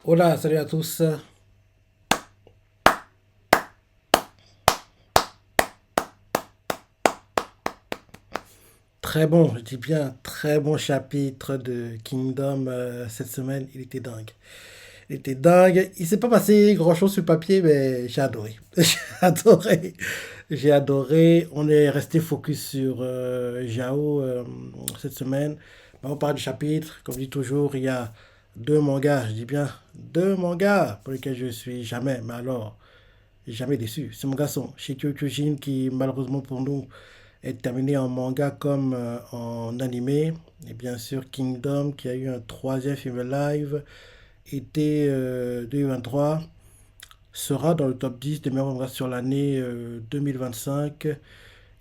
Hola, salut à tous. Très bon, je dis bien très bon chapitre de Kingdom cette semaine. Il était dingue. Il était dingue. Il s'est pas passé grand-chose sur le papier, mais j'ai adoré. J'ai adoré. J'ai adoré. On est resté focus sur Jao cette semaine. On parle du chapitre. Comme je dis toujours, il y a deux mangas. Je dis bien deux mangas pour lesquels je suis jamais, mais alors, jamais déçu. Ces mangas sont Shikyo Kyojin qui, malheureusement pour nous, est terminé en manga comme en animé. Et bien sûr, Kingdom, qui a eu un troisième film live, été 2023, sera dans le top 10 des meilleurs mangas sur l'année 2025.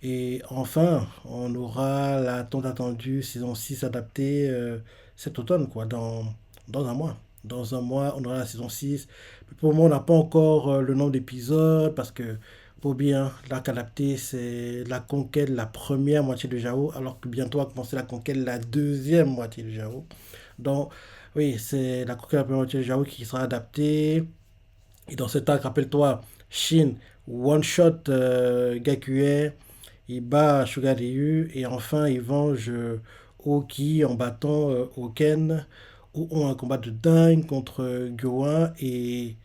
Et enfin, on aura la tant attendue saison 6 adaptée cet automne, quoi, dans un mois. Dans un mois, on aura la saison 6. Mais pour le moment, on n'a pas encore le nombre d'épisodes parce que, pour bien, l'arc adapté, c'est la conquête, la première moitié de Jao, alors que bientôt va commencer la conquête, la deuxième moitié de Jao. Donc, oui, c'est la conquête de la première moitié de Jao qui sera adaptée. Et dans cet arc, rappelle-toi, Shin one-shot Gakue, il bat Sugar Ryu et enfin il venge Oki en battant Oken, où ont un combat de dingue contre Gyoin et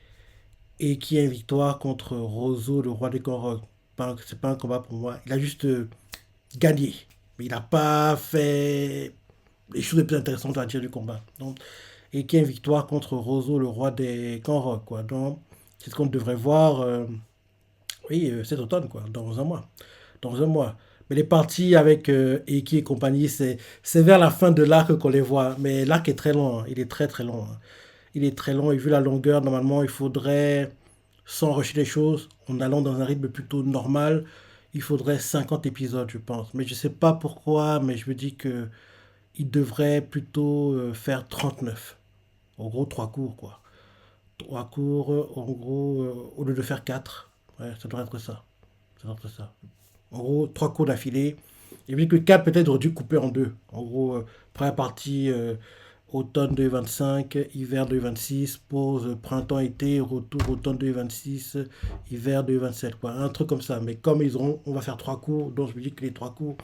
qui a une victoire contre Rozo, le roi des Korok. C'est pas un combat pour moi. Il a juste gagné. Mais il n'a pas fait les choses les plus intéressantes à dire du combat. Donc, et qui a une victoire contre Rozo, le roi des Kanrock, quoi. Donc, c'est ce qu'on devrait voir, oui, cet automne, quoi, dans un mois. Dans un mois. Mais les parties avec Eki et compagnie, c'est vers la fin de l'arc qu'on les voit. Mais l'arc est très long, hein. Il est très très long, hein. Il est très long et vu la longueur, normalement, il faudrait, sans rusher les choses, en allant dans un rythme plutôt normal, il faudrait 50 épisodes, je pense. Mais je sais pas pourquoi, mais je me dis que il devrait plutôt faire 39. En gros, trois cours, quoi. Trois cours, en gros, au lieu de faire quatre. Ouais, ça devrait être ça. Ça devrait être ça. En gros, trois cours d'affilée. Et puis que quatre peut-être aurait dû couper en deux. En gros, première partie automne 2025, hiver 2026, pause printemps-été, retour automne 2026, hiver 2027, quoi. Un truc comme ça. Mais comme ils auront, on va faire trois cours, donc je me dis que les trois cours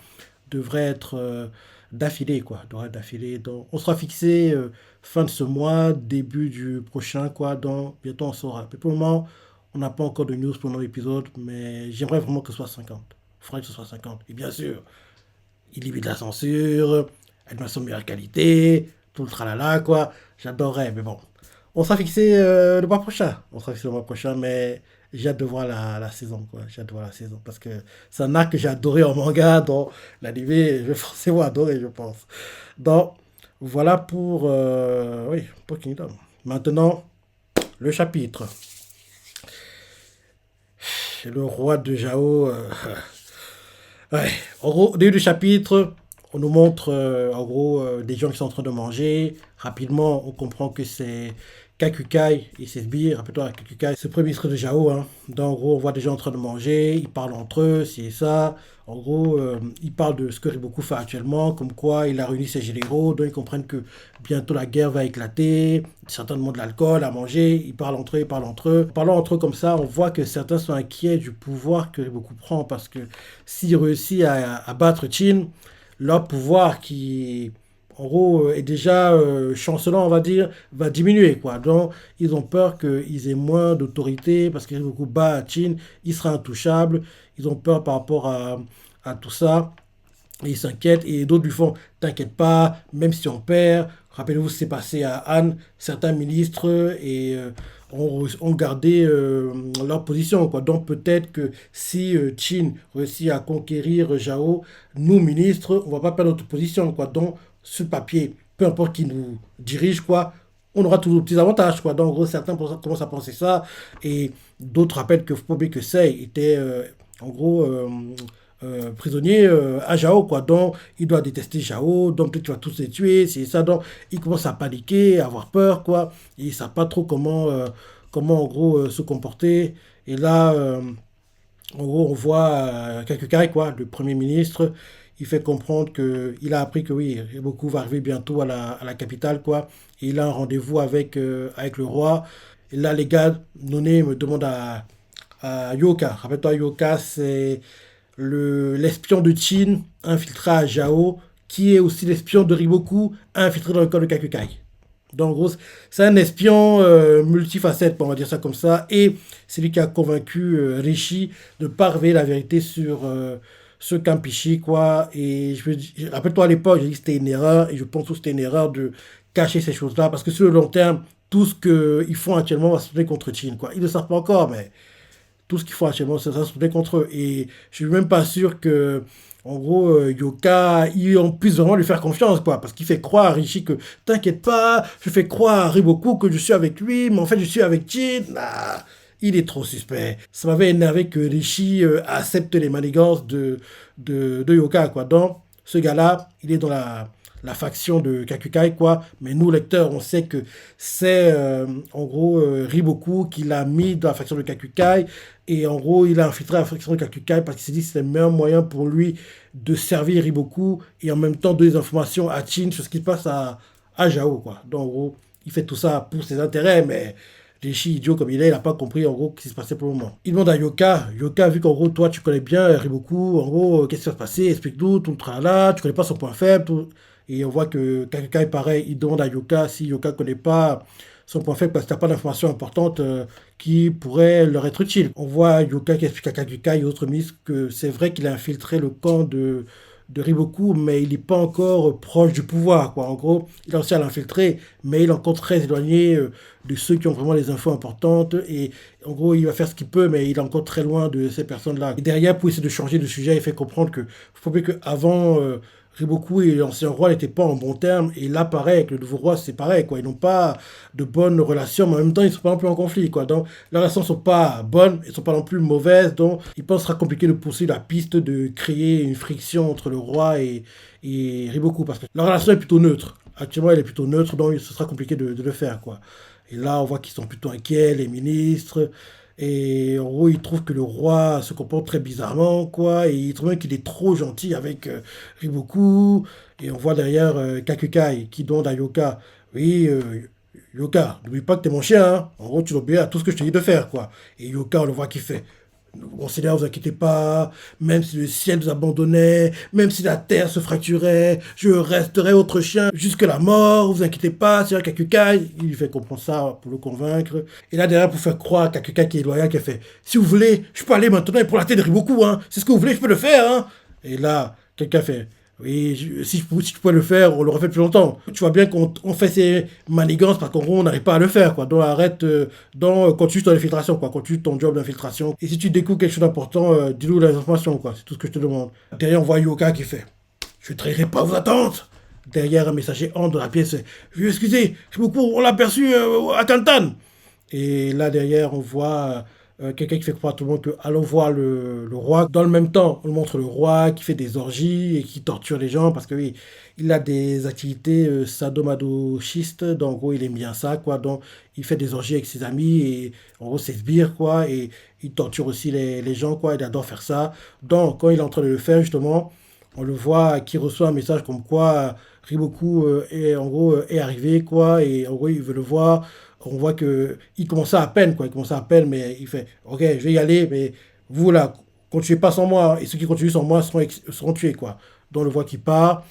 devraient être d'affilée, quoi. Devraient être d'affilée. Donc, on sera fixé fin de ce mois, début du prochain, quoi. Donc, bientôt on saura. Mais pour le moment, on n'a pas encore de news pour notre épisode, mais j'aimerais vraiment que ce soit 50. Il faudrait que ce soit 50. Et bien sûr, il limite la censure, animation de meilleure qualité, tout le tralala, quoi. J'adorerais, mais bon. On sera fixé le mois prochain. On sera fixé le mois prochain, mais j'ai hâte de voir la saison, quoi. J'ai hâte de voir la saison, parce que c'est un arc que j'ai adoré en manga, donc l'animé, je vais forcément adorer, je pense. Donc, voilà pour, oui, pour Kingdom. Maintenant, le chapitre. Le roi de Jao. Ouais. En gros, au début du chapitre, on nous montre en gros des gens qui sont en train de manger. Rapidement, on comprend que c'est Kakukai et ses sbires. Rappelle-toi, Kakukai, c'est le premier ministre de Jao, hein. Donc, en gros, on voit des gens en train de manger. Ils parlent entre eux, c'est ça. En gros, ils parlent de ce que Riboku fait actuellement, comme quoi il a réuni ses généraux. Donc, ils comprennent que bientôt la guerre va éclater. Certains demandent de l'alcool à manger. Ils parlent entre eux, ils parlent entre eux. Parlant entre eux comme ça, on voit que certains sont inquiets du pouvoir que Riboku prend parce que s'il réussit à battre Chin, leur pouvoir qui, en gros, est déjà chancelant, on va dire, va diminuer, quoi. Donc, ils ont peur qu'ils aient moins d'autorité parce qu'ils ont beaucoup bat Chin, il sera intouchable. Ils ont peur par rapport à tout ça. Et ils s'inquiètent et d'autres lui font t'inquiète pas, même si on perd. Rappelez-vous ce qui s'est passé à Anne, certains ministres et ont gardé leur position, quoi. Donc peut-être que si Chin réussit à conquérir Jao, nous ministres, on va pas perdre notre position, quoi. Donc ce papier, peu importe qui nous dirige, quoi, on aura toujours des petits avantages, quoi. Donc en gros, certains commencent à penser ça et d'autres rappellent que faut pas oublier que Sei était en gros prisonnier à Jao, quoi. Donc, il doit détester Jao, donc peut-être tu vas tous les tuer, c'est ça. Donc, il commence à paniquer, à avoir peur, quoi. Et il ne sait pas trop comment en gros, se comporter. Et là, en gros, on voit Kakukai, quoi, le Premier ministre. il fait comprendre qu'il a appris que oui, Riboku va arriver bientôt à la capitale, quoi. Et il a un rendez-vous avec le roi. Et là, les gars, None me demande à Yoka. Rappelle-toi, Yoka, c'est l'espion de Chin infiltré à Jao, qui est aussi l'espion de Riboku infiltré dans le corps de Kakukai. Donc, en gros, c'est un espion multifacette, on va dire ça comme ça. Et c'est lui qui a convaincu Rishi de ne pas révéler la vérité sur ce Kampishi, quoi. Et rappelle-toi à l'époque, j'ai dit que c'était une erreur. Et je pense que c'était une erreur de cacher ces choses-là. Parce que sur le long terme, tout ce qu'ils font actuellement va se tourner contre Chin, quoi. Ils ne le savent pas encore, mais tout ce qu'ils font actuellement, ça se tourner contre eux. Et je suis même pas sûr que, en gros, Yoka, on puisse vraiment lui faire confiance, quoi. Parce qu'il fait croire à Rishi que, t'inquiète pas, je fais croire à Riboku que je suis avec lui, mais en fait, je suis avec Jin. Ah, il est trop suspect. Ça m'avait énervé que Rishi accepte les manigances de Yoka, quoi. Donc, ce gars-là, il est dans la faction de Kakukai, quoi. Mais nous, lecteurs, on sait que c'est, en gros, Riboku qui l'a mis dans la faction de Kakukai. Et en gros, il a infiltré la faction de Kakukai parce qu'il s'est dit que c'était le meilleur moyen pour lui de servir Riboku et en même temps donner des informations à Chin sur ce qui se passe à Jao, quoi. Donc, en gros, il fait tout ça pour ses intérêts, mais Rishi, idiot comme il n'a pas compris en gros ce qui se passait pour le moment. Il demande à Yoka, Yoka, vu qu'en gros, toi, tu connais bien Riboku, en gros, qu'est-ce qui va se passer, explique-nous, tout le tralala, tu connais pas son point faible, tout. Et on voit que Kakukai, pareil, il demande à Yoka si Yoka connaît pas son point faible parce que t'as pas d'informations importantes qui pourraient leur être utiles. On voit Yoka qui explique à Kakukai et autres ministres que c'est vrai qu'il a infiltré le camp de Riboku, mais il n'est pas encore proche du pouvoir, quoi. En gros, il a réussi à l'infiltrer, mais il est encore très éloigné de ceux qui ont vraiment les infos importantes. Et en gros, il va faire ce qu'il peut, mais il est encore très loin de ces personnes-là. Et derrière, pour essayer de changer de sujet, il fait comprendre que faut pas qu'avant, Riboku et l'ancien roi n'étaient pas en bon terme. Et là, pareil, avec le nouveau roi, c'est pareil, quoi. Ils n'ont pas de bonnes relations, mais en même temps, ils ne sont pas non plus en conflit, quoi. Donc, leurs relations ne sont pas bonnes, elles ne sont pas non plus mauvaises. Donc, il pense que ce sera compliqué de poursuivre la piste de créer une friction entre le roi et Riboku, parce que leur relation est plutôt neutre. Actuellement, elle est plutôt neutre, donc ce sera compliqué de le faire, quoi. Et là, on voit qu'ils sont plutôt inquiets, les ministres. Et en gros, il trouve que le roi se comporte très bizarrement, quoi. Et il trouve même qu'il est trop gentil avec Riboku. Et on voit derrière Kakukai qui demande à Yoka, oui, Yoka, n'oublie pas que t'es mon chien, hein. En gros, tu dois obéir à tout ce que je te dis de faire, quoi. Et Yoka, on le voit qui fait. Monseigneur, ne vous inquiétez pas, même si le ciel nous abandonnait, même si la terre se fracturait, je resterai votre chien jusque la mort, vous inquiétez pas, c'est Kakukai. Il lui fait comprendre ça pour le convaincre. Et là, derrière, pour faire croire à Kakukai qui est loyal, qui a fait, si vous voulez, je peux aller maintenant et pour la tête de Riboku, hein. C'est ce que vous voulez, je peux le faire, hein. Et là, quelqu'un fait, oui, si tu pouvais le faire, on l'aurait fait plus longtemps. Tu vois bien qu'on fait ces manigances parce qu'en gros, on n'arrive pas à le faire, quoi. Donc arrête, continue ton infiltration, quoi. Continue ton job d'infiltration. Et si tu découvres quelque chose d'important, dis-nous les informations, quoi. C'est tout ce que je te demande. Derrière, on voit Yoka qui fait, je ne trahirai pas vos attentes. Derrière, un messager entre dans la pièce, je vais excusez, on l'a aperçu à Kantan. Et là, derrière, on voit quelqu'un qui fait croire à tout le monde que allons voir le roi. Dans le même temps, on montre le roi qui fait des orgies et qui torture les gens parce que oui, il a des activités sadomasochistes. Donc, en gros, il aime bien ça, quoi. Donc, il fait des orgies avec ses amis et en gros, c'est sbire, quoi. Et il torture aussi les gens, quoi. Il adore faire ça. Donc, quand il est en train de le faire, justement, on le voit qui reçoit un message comme quoi Riboku est en gros est arrivé, quoi, et en gros il veut le voir. On voit que il commençait à peine, quoi, il commençait à peine, mais il fait ok, je vais y aller, mais vous là, continuez pas sans moi, et ceux qui continuent sans moi seront tués, quoi. Donc on le voit qui part.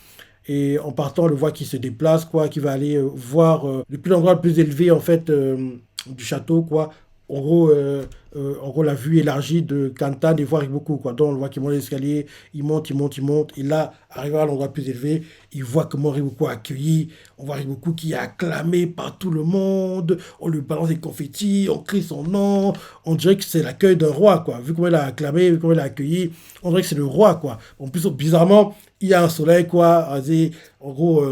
Et en partant, on le voit qui se déplace, quoi, qui va aller voir depuis l'endroit le plus élevé, en fait, du château, quoi. En gros, la vue élargie de Kantan et voir beaucoup, quoi. Donc, on le voit qu'il monte l'escalier, il monte, il monte, il monte. Et là, arrivé à l'endroit le plus élevé, il voit comment Riboku a accueilli. On voit Riboku qui est acclamé par tout le monde. On lui balance des confettis, on crie son nom. On dirait que c'est l'accueil d'un roi, quoi. Vu comment il a acclamé, vu comment il a accueilli, on dirait que c'est le roi, quoi. En plus, bizarrement, il y a un soleil, quoi. En gros,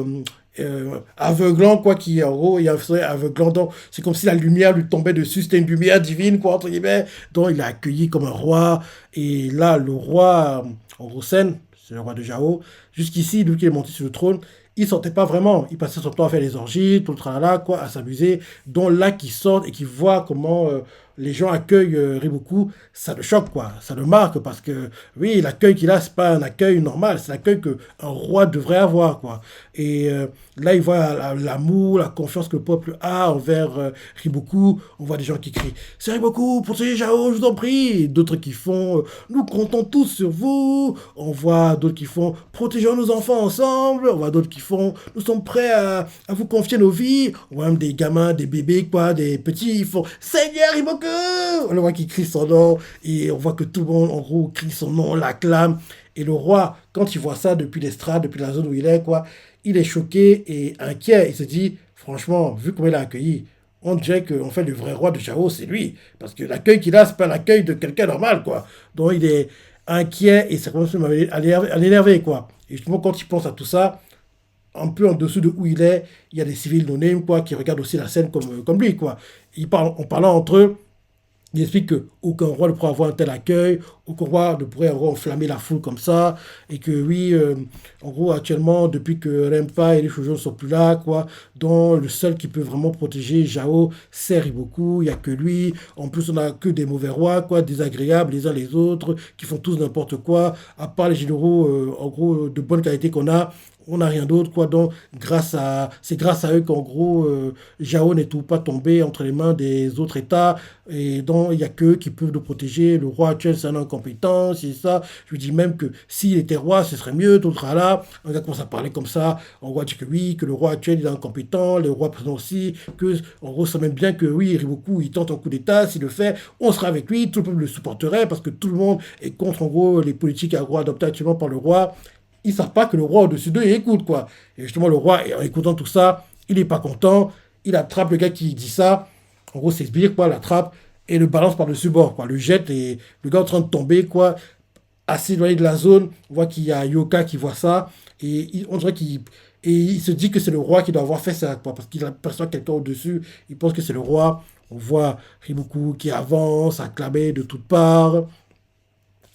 aveuglant, quoi, qui en gros il y a un soleil aveuglant, donc c'est comme si la lumière lui tombait dessus, c'était une lumière divine, quoi, entre guillemets. Donc il a accueilli comme un roi. Et là le roi en gros scène, c'est le roi de Jao, jusqu'ici lui qui est monté sur le trône, il sortait pas vraiment, il passait son temps à faire les orgies, tout le tralala, quoi, à s'amuser. Donc là qui sort et qui voit comment les gens accueillent Riboku, ça le choque, quoi. Ça le marque parce que, oui, l'accueil qu'il a, c'est pas un accueil normal, c'est l'accueil qu'un roi devrait avoir, quoi. Et là, il voit l'amour, la confiance que le peuple a envers Riboku. On voit des gens qui crient c'est Riboku, protégez Jao, je vous en prie. Et d'autres qui font nous comptons tous sur vous. On voit d'autres qui font protégeons nos enfants ensemble. On voit d'autres qui font nous sommes prêts à vous confier nos vies. On voit même des gamins, des bébés, quoi, des petits, ils font Seigneur Riboku. On le voit qui crie son nom et on voit que tout le monde en gros crie son nom, l'acclame. Et le roi, quand il voit ça depuis l'estrade, depuis la zone où il est, quoi, il est choqué et inquiet. Il se dit, franchement, vu comment il a accueilli, on dirait que en fait, le vrai roi de Chao, c'est lui. Parce que l'accueil qu'il a, c'est pas l'accueil de quelqu'un normal, quoi. Donc il est inquiet et ça commence à l'énerver, quoi. Et justement, quand il pense à tout ça, un peu en dessous de où il y a des civils non quoi, qui regardent aussi la scène comme lui, quoi. Ils parlent, en parlant entre eux, il explique qu'aucun roi ne pourrait avoir un tel accueil, aucun roi ne pourrait avoir enflammé la foule comme ça, et que oui, en gros, actuellement, depuis que Rempa et les Shoujo ne sont plus là, quoi, dont le seul qui peut vraiment protéger Jao, c'est Riboku, il n'y a que lui, en plus on n'a que des mauvais rois, quoi, désagréables les uns les autres, qui font tous n'importe quoi, à part les généraux, en gros, de bonne qualité qu'on a, on n'a rien d'autre, quoi. Donc, c'est grâce à eux qu'en gros, Jao n'est tout pas tombé entre les mains des autres États. Et donc, il n'y a qu'eux qui peuvent nous protéger. Le roi actuel, c'est un incompétent, c'est ça. Je lui dis même que s'il était roi, ce serait mieux, tout le là. On gars commence à parler comme ça. On voit dire que oui, que le roi actuel, il est incompétent, le roi présent aussi, que, en gros, ça même bien que oui, Riboku, il tente un coup d'État, s'il le fait, on sera avec lui, tout le peuple le supporterait parce que tout le monde est contre, en gros, les politiques agro adoptées actuellement par le roi. Ils savent pas que le roi au-dessus d'eux, il écoute, quoi. Et justement, le roi, en écoutant tout ça, il n'est pas content. Il attrape le gars qui dit ça. En gros, c'est sbire, quoi, l'attrape et le balance par-dessus bord, quoi. Le jette et le gars est en train de tomber, quoi, assez éloigné de la zone. On voit qu'il y a Yoka qui voit ça. Et on dirait qu'il. Et il se dit que c'est le roi qui doit avoir fait ça, quoi, parce qu'il aperçoit quelqu'un au-dessus. Il pense que c'est le roi. On voit Riboku qui avance, acclamé de toutes parts.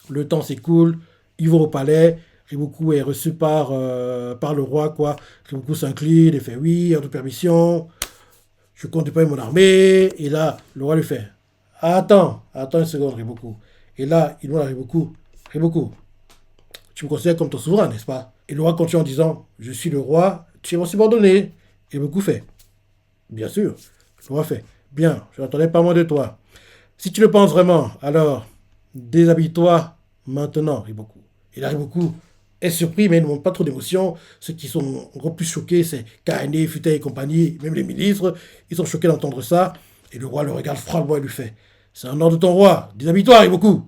Le temps s'écoule. Ils vont au palais. Riboku est reçu par le roi, quoi. Riboku s'incline et fait oui, en toute permission, je compte déployer mon armée. Et là, le roi lui fait attends une seconde, Riboku. Et là, il demande à Riboku, tu me considères comme ton souverain, n'est-ce pas? Et le roi continue en disant, je suis le roi, tu es mon subordonné. Et Riboku fait, bien sûr. Le roi fait, bien, je n'attendais pas moins de toi. Si tu le penses vraiment, alors déshabille-toi maintenant, Riboku. Et là, Riboku est surpris, mais il ne montre pas trop d'émotion. Ceux qui sont encore plus choqués, c'est Kaine, Futai et compagnie, même les ministres. Ils sont choqués d'entendre ça. Et le roi le regarde froidement et lui fait c'est un ordre de ton roi, déshabille-toi, Riboku.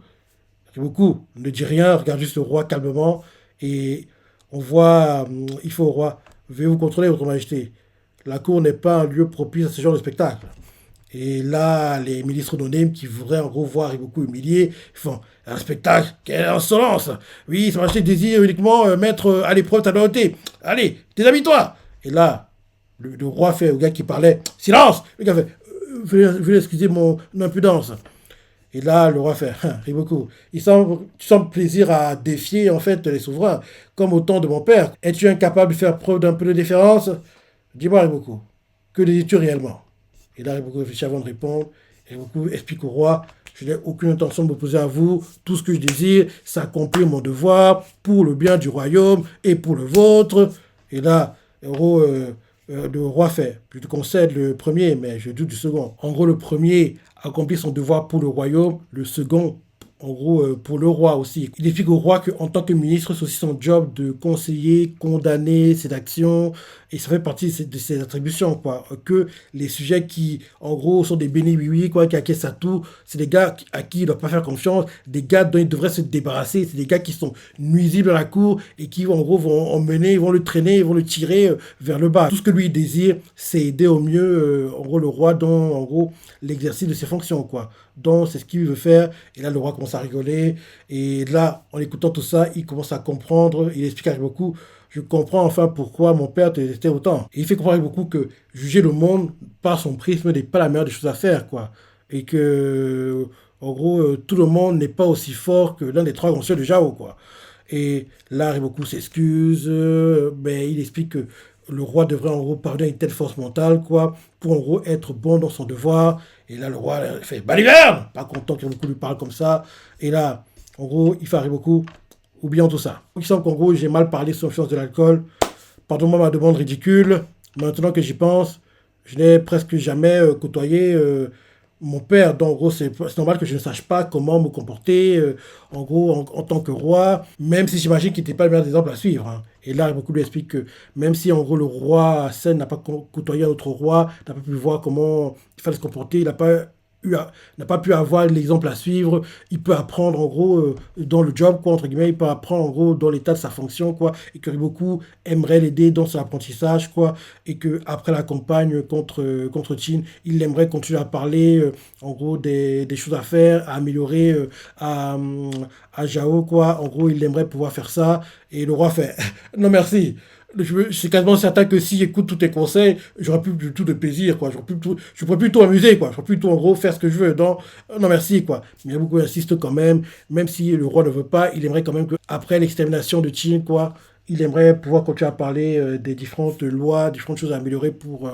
Riboku ne dit rien, regarde juste le roi calmement. Et on voit, il faut au roi, veuillez vous contrôler, votre majesté. La cour n'est pas un lieu propice à ce genre de spectacle. Et là, les ministres d'Onem qui voudraient en gros voir beaucoup humilié, font un spectacle, quelle insolence! Oui, ça Majesté désire uniquement mettre à l'épreuve ta loyauté. Allez, déshabille-toi! Et là, le roi fait au gars qui parlait, silence! Le gars fait, veuillez excuser mon impudence. Et là, le roi fait, Riboku, tu sembles plaisir à défier en fait les souverains, comme au temps de mon père. Es-tu incapable de faire preuve d'un peu de déférence? Dis-moi, Riboku, que désires-tu réellement? Et là, Riboku réfléchit avant de répondre. Et Riboku explique au roi, je n'ai aucune intention de m'opposer à vous. Tout ce que je désire, c'est accomplir mon devoir pour le bien du royaume et pour le vôtre. Et là, le roi fait, je te concède le premier, mais je doute du second. En gros, le premier accomplit son devoir pour le royaume, le second en gros, pour le roi aussi. Il explique au roi qu'en tant que ministre, c'est aussi son job de conseiller, condamner ses actions, et ça fait partie de ses attributions, quoi. Que les sujets qui, en gros, sont des bénis oui quoi, qui acquiescent à tout, c'est des gars à qui il ne doit pas faire confiance, des gars dont il devrait se débarrasser, c'est des gars qui sont nuisibles à la cour, et qui, en gros, vont emmener, ils vont le traîner, ils vont le tirer vers le bas. Tout ce que lui désire, c'est aider au mieux, en gros, le roi dans, en gros, l'exercice de ses fonctions, quoi. Donc, c'est ce qu'il veut faire. Et là, le roi commence à rigoler. Et là, en écoutant tout ça, il commence à comprendre. Il explique à beaucoup. Je comprends enfin pourquoi mon père te détestait autant. Et il fait comprendre beaucoup que juger le monde par son prisme n'est pas la meilleure des choses à faire, quoi. Et que, en gros, tout le monde n'est pas aussi fort que l'un des trois grands cieux de Jao, quoi. Et là, Riboku s'excuse, mais il explique que le roi devrait en gros parvenir à une telle force mentale, quoi, pour en gros être bon dans son devoir. Et là, le roi fait Baliverne! Pas content que beaucoup lui parle comme ça. Et là, en gros, il fait beaucoup. Oublions tout ça. Il semble qu'en gros, j'ai mal parlé sur l'influence de l'alcool. Pardon-moi ma demande ridicule. Maintenant que j'y pense, je n'ai presque jamais côtoyé mon père. Donc, en gros, c'est normal que je ne sache pas comment me comporter, en gros, en tant que roi, même si j'imagine qu'il n'était pas le meilleur exemple à suivre, hein. Et là, beaucoup lui explique que même si, en gros, le roi Sen n'a pas côtoyé un autre roi, n'a pas pu voir comment il fallait se comporter, il n'a pas pu avoir l'exemple à suivre, il peut apprendre en gros dans le job, quoi, entre guillemets, il peut apprendre en gros dans l'état de sa fonction, quoi, et que beaucoup aimerait l'aider dans son apprentissage, quoi, et que après la campagne contre Chin, il aimerait continuer à parler, en gros, des choses à faire, à améliorer à, à Jao, quoi, en gros, il aimerait pouvoir faire ça, et le roi fait, non merci, je suis quasiment certain que si j'écoute tous tes conseils, j'aurai plus du tout de plaisir, quoi. Je pourrais plutôt amuser, quoi. Je pourrais plutôt, en gros, faire ce que je veux. Non, non merci, quoi. Mais beaucoup insistent quand même si le roi ne veut pas, il aimerait quand même que, après l'extermination de Qin, quoi, il aimerait pouvoir continuer à parler des différentes lois, différentes choses à améliorer pour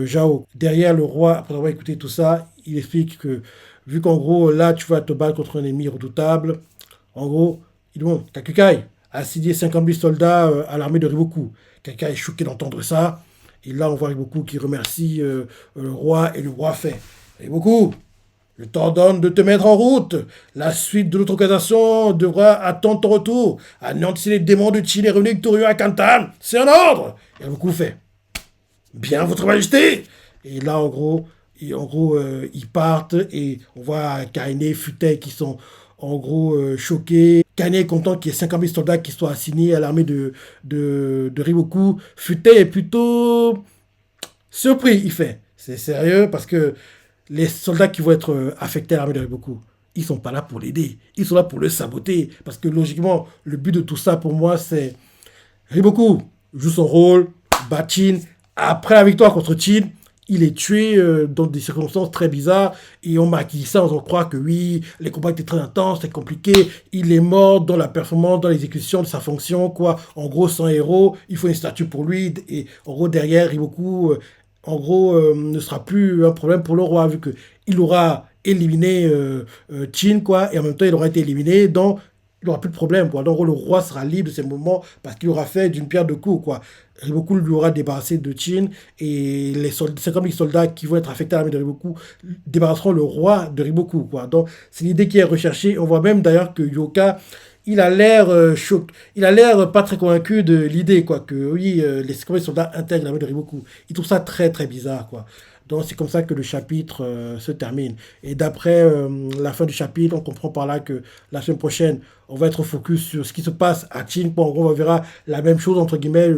Zhao. Derrière le roi, après avoir écouté tout ça, il explique que, vu qu'en gros, là, tu vas te battre contre un ennemi redoutable, en gros, il dit, bon, Kakukai a assigné 50 000 soldats à l'armée de Riboku. Quelqu'un est choqué d'entendre ça. Et là, on voit Riboku qui remercie le roi et le roi fait. Riboku, je t'ordonne de te mettre en route. La suite de notre organisation devra attendre ton retour. Anéantir les démons de Chine et revenir victorieux à Kantan. C'est un ordre. Et Riboku fait. Bien, votre majesté. Et là, ils partent et on voit Kaine, Futei qui sont en gros choqués. Kaine est content qu'il y ait 50 000 soldats qui soient assignés à l'armée de Riboku. Futei est plutôt surpris, il fait. C'est sérieux parce que les soldats qui vont être affectés à l'armée de Riboku, ils sont pas là pour l'aider. Ils sont là pour le saboter. Parce que logiquement, le but de tout ça pour moi, c'est Riboku joue son rôle, bat Chin. Après la victoire contre Chin, il est tué dans des circonstances très bizarres et on maquille ça, on croit que oui, les combats étaient très intenses, c'était compliqué. Il est mort dans la performance, dans l'exécution de sa fonction, quoi. En gros, sans héros, il faut une statue pour lui et en gros, derrière, Riboku, ne sera plus un problème pour le roi vu que il aura éliminé Chin, quoi, et en même temps, il aura été éliminé, donc il n'aura plus de problème, quoi. Donc, le roi sera libre de ces moments parce qu'il aura fait d'une pierre deux coups, quoi. Riboku lui aura débarrassé de Qin et les soldats, c'est comme les soldats qui vont être affectés à l'armée de Riboku débarrasseront le roi de Riboku, quoi. Donc, c'est l'idée qui est recherchée. On voit même d'ailleurs que Yoka, il a l'air il a l'air pas très convaincu de l'idée, quoi, que oui, comme les soldats intègrent l'armée de Riboku. Il trouve ça très très bizarre, quoi. Donc c'est comme ça que le chapitre se termine. Et d'après la fin du chapitre, on comprend par là que la semaine prochaine, on va être focus sur ce qui se passe à Qin. En gros, on verra la même chose, entre guillemets,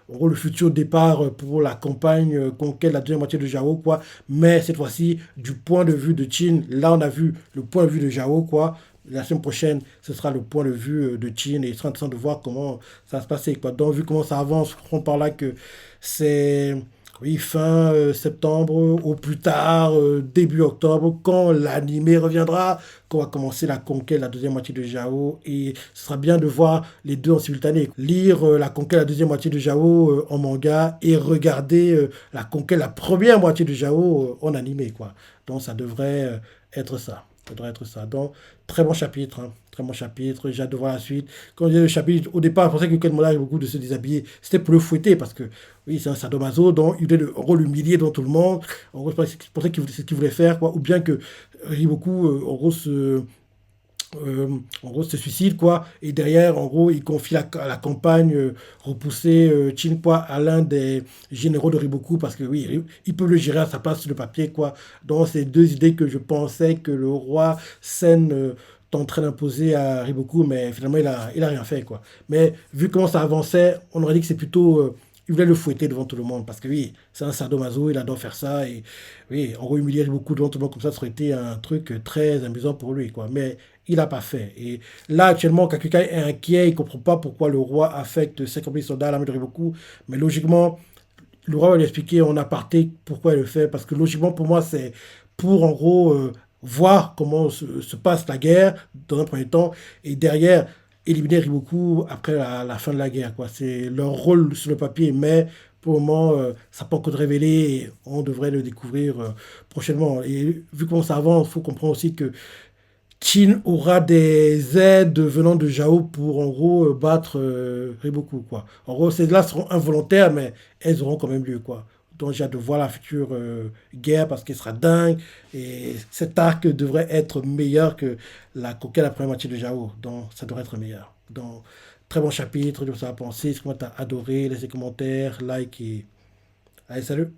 en gros, le futur départ pour la campagne conquête de la deuxième moitié de Jao, quoi. Mais cette fois-ci, du point de vue de Qin, là, on a vu le point de vue de Jao, quoi. La semaine prochaine, ce sera le point de vue de Qin et il sera intéressant de voir comment ça va se passer, quoi. Donc, vu comment ça avance, on comprend par là que c'est oui, fin septembre, au plus tard, début octobre, quand l'animé reviendra, qu'on va commencer la conquête, la deuxième moitié de Jao. Et ce sera bien de voir les deux en simultané. Lire la conquête, la deuxième moitié de Jao en manga et regarder la conquête, la première moitié de Jao en animé, quoi. Donc ça devrait être ça. Ça devrait être ça. Donc, très bon chapitre, hein. Très bon chapitre. J'ai hâte de voir la suite. Quand on disait le chapitre, au départ, je pensais que Ken Mola avait beaucoup de se déshabiller. C'était pour le fouetter parce que, oui, c'est un sadomaso, donc il voulait en gros l'humilier devant tout le monde. En gros, je pensais qu'il c'est ce qu'il voulait faire, quoi. Ou bien que Riboku, en gros, se suicide, quoi. Et derrière, en gros, il confie la campagne repousser Chin, quoi, à l'un des généraux de Riboku, parce que oui, ils peuvent le gérer à sa place sur le papier, quoi. Donc, c'est deux idées que je pensais que le roi Sen tenterait d'imposer à Riboku, mais finalement, il a rien fait, quoi. Mais vu comment ça avançait, on aurait dit que c'est plutôt... il voulait le fouetter devant tout le monde parce que oui, c'est un sadomaso, il adore faire ça et oui, en gros, humilier beaucoup devant tout le monde comme ça aurait été un truc très amusant pour lui, quoi. Mais il n'a pas fait. Et là, actuellement, Kakukai est inquiet, il ne comprend pas pourquoi le roi affecte 50 000 soldats à l'armée de Riboku. Mais logiquement, le roi va lui expliquer en aparté pourquoi il le fait. Parce que logiquement, pour moi, c'est pour en gros voir comment se passe la guerre dans un premier temps. Et derrière, éliminer Riboku après la fin de la guerre, quoi. C'est leur rôle sur le papier, mais pour le moment, ça n'a pas encore de révélé et on devrait le découvrir prochainement. Et vu qu'on s'avance, il faut comprendre aussi que Chin aura des aides venant de Jao pour en gros battre Riboku, quoi. En gros, ces là seront involontaires, mais elles auront quand même lieu, quoi. Donc j'ai hâte de voir la future guerre parce qu'elle sera dingue et cet arc devrait être meilleur que la conquête de la première moitié de Jao. Donc ça devrait être meilleur. Donc très bon chapitre, de ça à penser. Si tu as adoré, laissez commentaires, like et allez, salut!